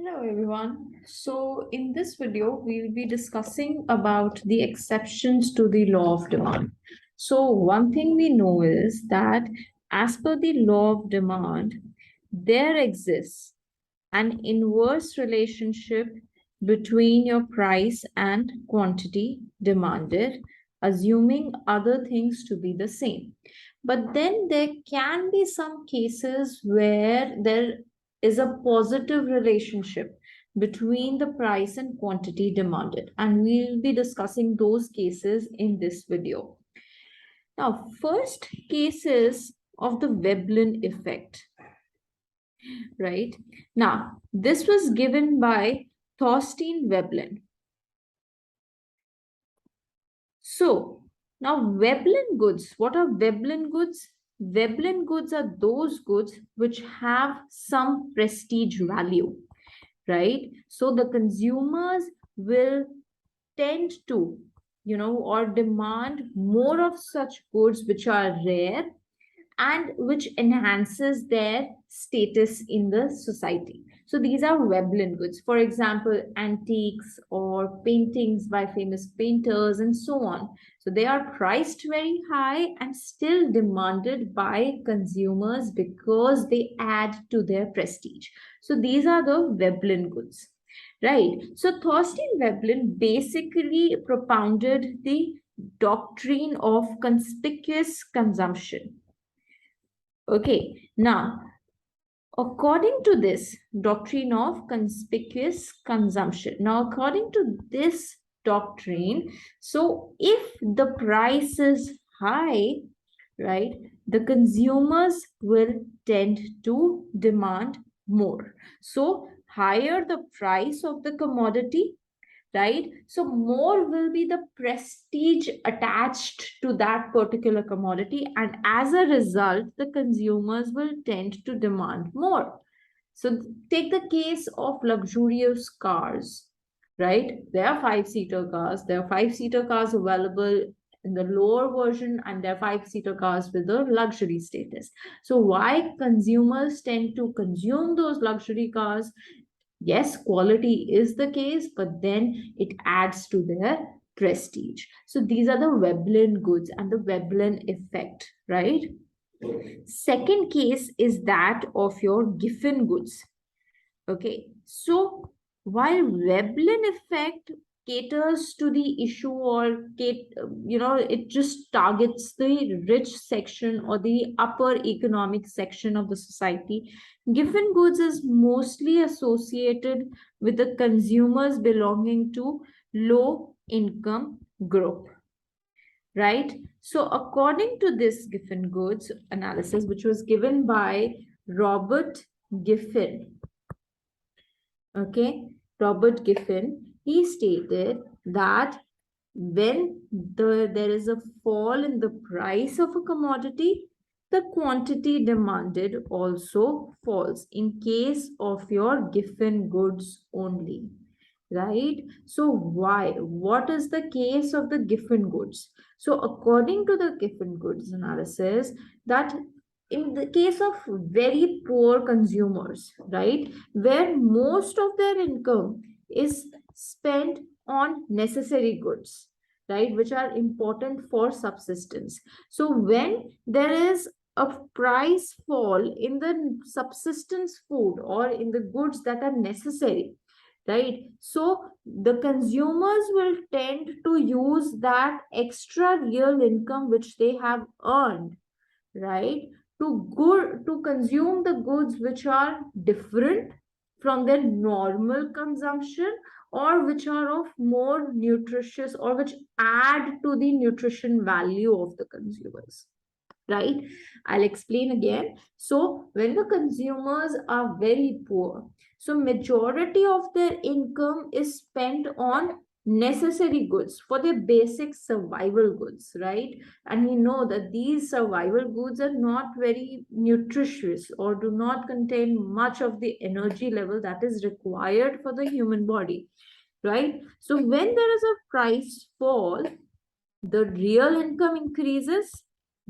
Hello everyone. So in this video, we will be discussing about the exceptions to the law of demand. So one thing we know is that as per the law of demand, there exists an inverse relationship between your price and quantity demanded, assuming other things to be the same. But then there can be some cases where there is a positive relationship between the price and quantity demanded, and we'll be discussing those cases in this video. Now, first cases of the Veblen effect, right? Now, this was given by Thorstein Veblen. So, now Veblen goods, what are Veblen goods? Veblen goods are those goods which have some prestige value, right? So the consumers will tend to, or demand more of such goods which are rare and which enhances their status in the society. So these are Veblen goods, for example, antiques or paintings by famous painters and so on. So they are priced very high and still demanded by consumers because they add to their prestige. So these are the Veblen goods, right? So Thorstein Veblen basically propounded the doctrine of conspicuous consumption. Okay, now, according to this doctrine of conspicuous consumption, now, according to this doctrine, so if the price is high, right, the consumers will tend to demand more. So, higher the price of the commodity, right? So more will be the prestige attached to that particular commodity, and as a result, the consumers will tend to demand more. So take the case of luxurious cars, right? There are five-seater cars. There are five-seater cars available in the lower version, and there are five-seater cars with the luxury status. So why consumers tend to consume those luxury cars? Yes, quality is the case, but then it adds to their prestige. So these are the Veblen goods and the Veblen effect, right? Second case is that of your Giffen goods. Okay, so while Veblen effect caters to the issue, or it just targets the rich section or the upper economic section of the society, Giffen goods is mostly associated with the consumers belonging to low income group, right? So according to this Giffen goods analysis, which was given by Robert Giffen, okay, Robert Giffen, he stated that when there is a fall in the price of a commodity, the quantity demanded also falls in case of your Giffen goods only, right? So why? What is the case of the Giffen goods? So according to the Giffen goods analysis, that in the case of very poor consumers, right, where most of their income is spent on necessary goods, right, which are important for subsistence. So when there is a price fall in the subsistence food or in the goods that are necessary, right, so the consumers will tend to use that extra real income which they have earned, right, to consume the goods which are different from their normal consumption, or which are of more nutritious, or which add to the nutrition value of the consumers, right? I'll explain again. So when the consumers are very poor, so majority of their income is spent on necessary goods for their basic survival goods, right? And we know that these survival goods are not very nutritious or do not contain much of the energy level that is required for the human body, right? So when there is a price fall, the real income increases,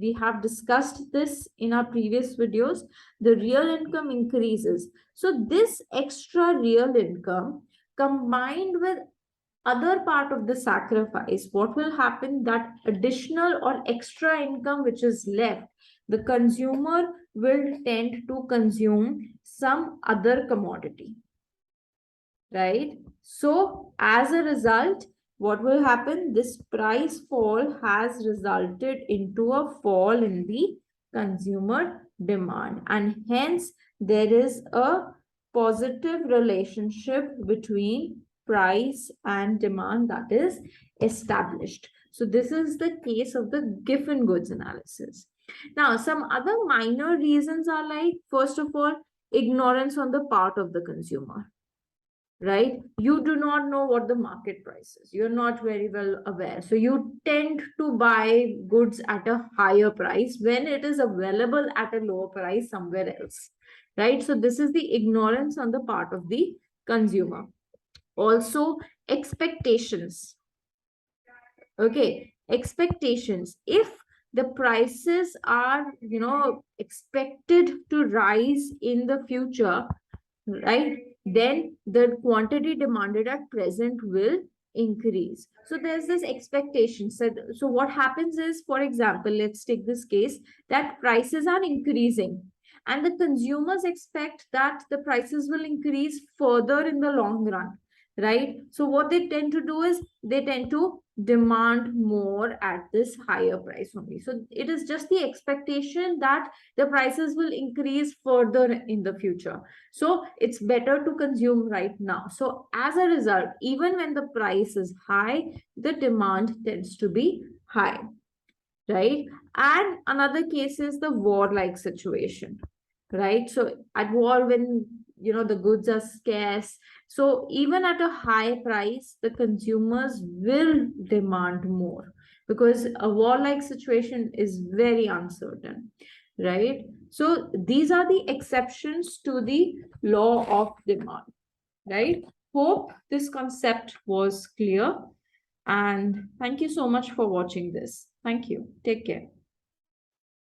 we have discussed this in our previous videos, the real income increases. So this extra real income combined with other part of the sacrifice, what will happen, that additional or extra income which is left, the consumer will tend to consume some other commodity, right? So as a result, what will happen, this price fall has resulted into a fall in the consumer demand, and hence there is a positive relationship between price and demand that is established. So this is the case of the given goods analysis. Now some other minor reasons are like, first of all, ignorance on the part of the consumer, right? You do not know what the market price is, you're not very well aware, so you tend to buy goods at a higher price when it is available at a lower price somewhere else, right? So this is the ignorance on the part of the consumer. Also, expectations. Okay, expectations. If the prices are, expected to rise in the future, right, then the quantity demanded at present will increase. So there's this expectation. So what happens is, for example, let's take this case, that prices are increasing and the consumers expect that the prices will increase further in the long run, right? So what they tend to do is they tend to demand more at this higher price only. So it is just the expectation that the prices will increase further in the future, so it's better to consume right now. So as a result, even when the price is high, the demand tends to be high, right? And another case is the war-like situation, right? So at war, when the goods are scarce, so even at a high price, the consumers will demand more because a war-like situation is very uncertain, right? So these are the exceptions to the law of demand, right? Hope this concept was clear. And thank you so much for watching this. Thank you. Take care.